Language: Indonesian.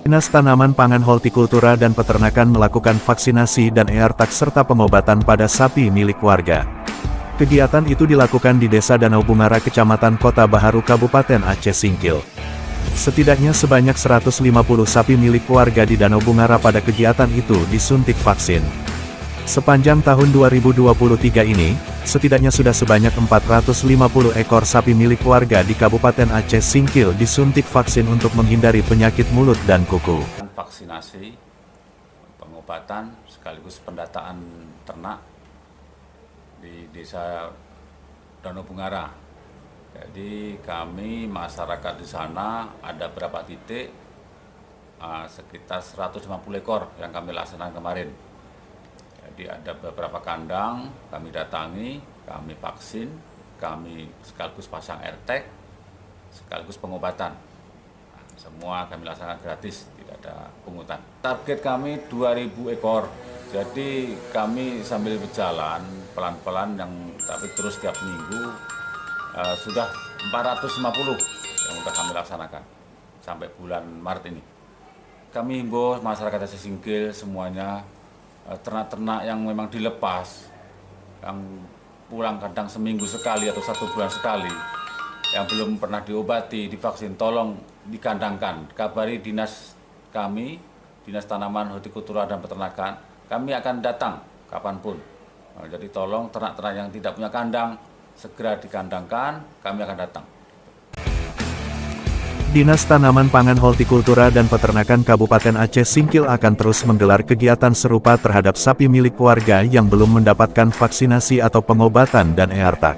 Dinas Tanaman Pangan Hortikultura dan Peternakan melakukan vaksinasi dan ERTAK serta pengobatan pada sapi milik warga. Kegiatan itu dilakukan di Desa Danau Bungara, Kecamatan Kota Baharu, Kabupaten Aceh Singkil. Setidaknya sebanyak 150 sapi milik warga di Danau Bungara pada kegiatan itu disuntik vaksin. Sepanjang tahun 2023 ini, setidaknya sudah sebanyak 450 ekor sapi milik warga di Kabupaten Aceh Singkil disuntik vaksin untuk menghindari penyakit mulut dan kuku. Vaksinasi, pengobatan, sekaligus pendataan ternak di Desa Danau Bungara. Jadi kami masyarakat di sana ada berapa titik, sekitar 150 ekor yang kami laksanakan kemarin. Jadi ada beberapa kandang, kami datangi, kami vaksin, kami sekaligus pasang ERTAK, sekaligus pengobatan. Nah, semua kami laksanakan gratis, tidak ada pungutan. Target kami 2000 ekor, jadi kami sambil berjalan pelan-pelan, tapi terus tiap minggu sudah 450 yang sudah kami laksanakan sampai bulan Maret ini. Kami himbau masyarakat Aceh Singkil semuanya, ternak-ternak yang memang dilepas, yang pulang kadang seminggu sekali atau 1 bulan sekali, yang belum pernah diobati, divaksin, tolong dikandangkan. Kabari dinas kami, Dinas Tanaman Hortikultura dan Peternakan, kami akan datang kapanpun. Jadi tolong ternak-ternak yang tidak punya kandang, segera dikandangkan, kami akan datang. Dinas Tanaman Pangan Hortikultura dan Peternakan Kabupaten Aceh Singkil akan terus menggelar kegiatan serupa terhadap sapi milik warga yang belum mendapatkan vaksinasi atau pengobatan dan ERTAK.